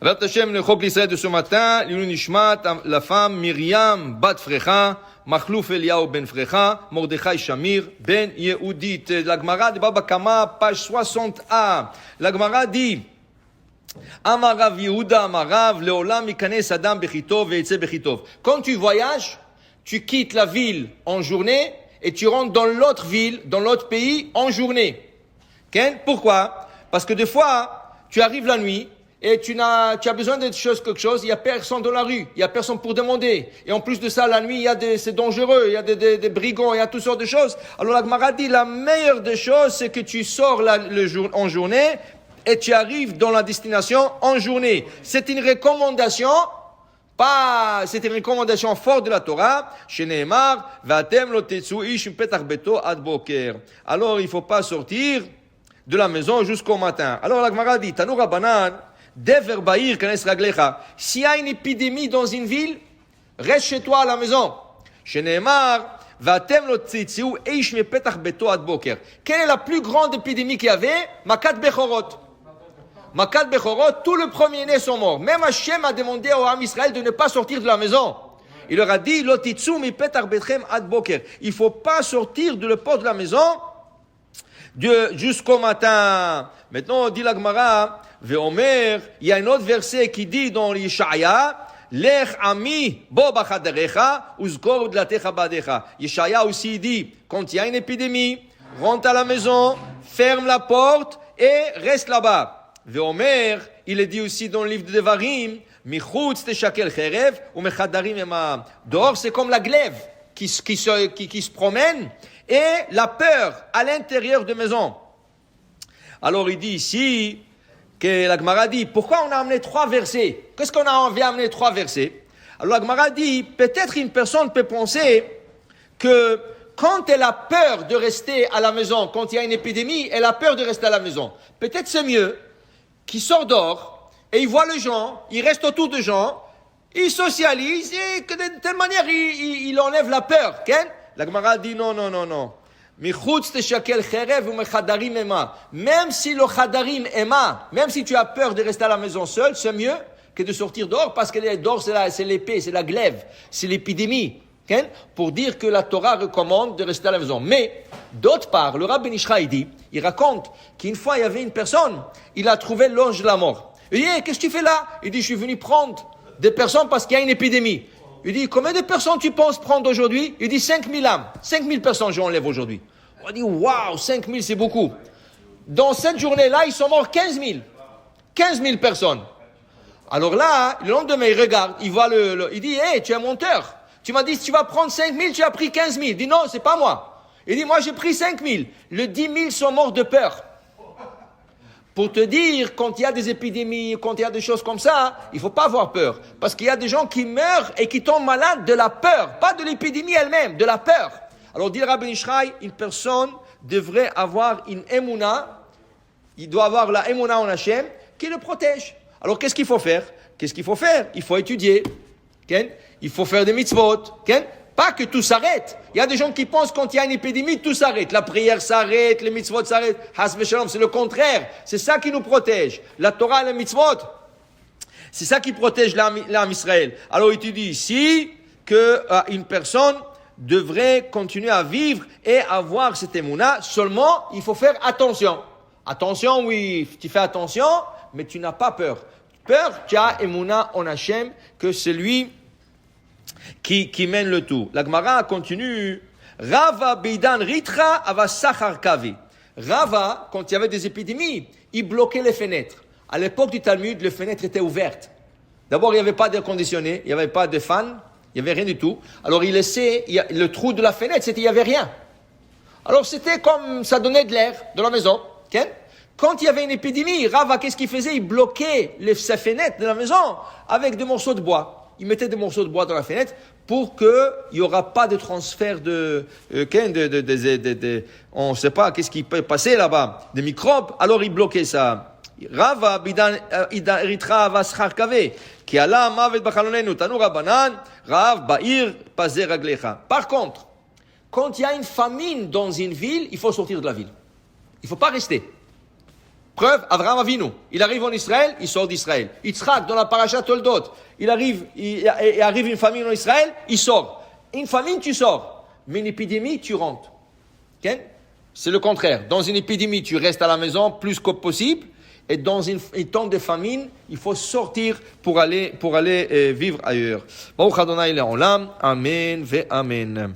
Rat Hashem, le Chok l'Israël de ce matin, Lilou Nishmat, la femme Myriam Bat Frecha, Machlouf Eliyahu Ben Frecha, Mordechai Shamir Ben Yehudit. La Gemara de Baba Kama, page 60a. La Gemara dit, Amarav Yehuda Amarav, Leolam Mikanes Adam Bechitov et Etze Bechitov. Quand tu voyages, tu quittes la ville en journée et tu rentres dans l'autre ville, dans l'autre pays en journée. Okay? Pourquoi? Parce que des fois, tu arrives la nuit, et tu as besoin de quelque chose, il y a personne dans la rue, il y a personne pour demander. Et en plus de ça, la nuit, c'est dangereux, il y a des brigands, il y a toutes sortes de choses. Alors la Gemara dit, la meilleure des choses, c'est que tu sors en journée et tu arrives dans la destination en journée. C'est une recommandation, c'est une recommandation forte de la Torah. Chez Nehemar, Vatem lo tetzu ish petach beto ad boker. Alors il faut pas sortir de la maison jusqu'au matin. Alors la Gemara dit, Tanu Rabbanan, Dever Bahir Kanes Raglecha. S'il y a une épidémie dans une ville, reste chez toi à la maison. Chez Nehemar, Vatem lo tzitziu eish mepetach beto ad boker. Quelle est la plus grande épidémie qu'il y avait? Makat Bechorot. Makat Bechorot, tous les premiers-nés sont morts. Même Hachem a demandé au Ham Israël de ne pas sortir de la maison. Il leur a dit, lo titzu mepetach betchem ad boker. Il faut pas sortir de la porte de la maison jusqu'au matin. Maintenant, on dit la Gemara, Veomer, il y a un autre verset qui dit dans Yeshaya, Lech ami bo bachadarecha, uzkor dlatecha badecha. Yeshaya aussi dit, quand il y a une épidémie, rentre à la maison, ferme la porte et reste là-bas. Veomer, il est dit aussi dans le livre de Devarim, Michutz teshakel cherev, ou mechadarim ema. Dehors, c'est comme la glaive qui se promène, et la peur à l'intérieur de maison. Alors il dit ici que la Gemara dit, pourquoi on a amené 3 versets? Qu'est-ce qu'on a envie d'amener 3 versets? Alors la Gemara dit, peut-être une personne peut penser que quand elle a peur de rester à la maison, quand il y a une épidémie, elle a peur de rester à la maison. Peut-être c'est mieux qu'il sort dehors et il voit les gens, il reste autour de gens, il socialise et que de telle manière il enlève la peur. Okay? La Gemara dit non. Même si le chadarim ema, même si tu as peur de rester à la maison seul, c'est mieux que de sortir dehors, parce que dehors c'est l'épée, c'est la glaive, c'est l'épidémie. Okay? Pour dire que la Torah recommande de rester à la maison. Mais, d'autre part, le Rabbi Nishra, il raconte qu'une fois il y avait une personne, il a trouvé l'ange de la mort. Il dit, hey, qu'est-ce que tu fais là? Il dit, je suis venu prendre des personnes parce qu'il y a une épidémie. Il dit, combien de personnes tu penses prendre aujourd'hui? Il dit, 5000 âmes. 5000 personnes j'enlève aujourd'hui. On dit, waouh, 5000 c'est beaucoup. Dans cette journée-là, ils sont morts 15 000. 15 000 personnes. Alors là, le lendemain, il regarde, il voit il dit, hey, tu es un menteur. Tu m'as dit, si tu vas prendre 5000, tu as pris 15 000. Il dit, non, c'est pas moi. Il dit, moi, j'ai pris 5000. Le 10 000 sont morts de peur. Pour te dire, quand il y a des épidémies, quand il y a des choses comme ça, il faut pas avoir peur. Parce qu'il y a des gens qui meurent et qui tombent malades de la peur. Pas de l'épidémie elle-même, de la peur. Alors, dit le Rabbi Nishraï, une personne devrait avoir une émouna. Il doit avoir la émouna en Hachem qui le protège. Alors, qu'est-ce qu'il faut faire? Il faut étudier. Okay? Il faut faire des mitzvot. Okay? Pas que tout s'arrête. Il y a des gens qui pensent quand il y a une épidémie, tout s'arrête. La prière s'arrête, les mitzvot s'arrêtent. Has v'shalom, c'est le contraire. C'est ça qui nous protège. La Torah et les mitzvot, c'est ça qui protège l'âme Israël. Alors il te dit ici que une personne devrait continuer à vivre et avoir cette émouna. Seulement, il faut faire attention. Attention, oui, tu fais attention, mais tu n'as pas peur. Tu as émouna en Hachem, que c'est lui qui mène le tout. La Gemara continue. Rava Beidan Ritra Ava Sachar Kavi. Rava, quand il y avait des épidémies, il bloquait les fenêtres. À l'époque du Talmud, les fenêtres étaient ouvertes. D'abord, il n'y avait pas d'air conditionné, il n'y avait pas de fan, il n'y avait rien du tout. Alors, il laissait le trou de la fenêtre, il n'y avait rien. Alors, c'était comme ça donnait de l'air dans la maison. Okay? Quand il y avait une épidémie, Rava, qu'est-ce qu'il faisait? Il bloquait ses fenêtres de la maison avec des morceaux de bois. Il mettait des morceaux de bois dans la fenêtre pour qu'il n'y aura pas de transfert on ne sait pas qu'est-ce qui peut passer là-bas, des microbes. Alors il bloquait ça. Rava bidan ritra vaschar kave ki ala mavet bachalonenu tanu rabanan rav ba'ir pazer raglecha. Par contre, quand il y a une famine dans une ville, il faut sortir de la ville. Il ne faut pas rester. Preuve, Avraham Avinu, il arrive en Israël, il sort d'Israël. Yitzhak, dans la paracha Toldot, il arrive une famine en Israël, il sort. Une famine, tu sors. Mais une épidémie, tu rentres. Okay? C'est le contraire. Dans une épidémie, tu restes à la maison plus que possible. Et dans un temps de famine, il faut sortir pour aller vivre ailleurs. Baruch Adonai Le'olam. Amen ve Amen.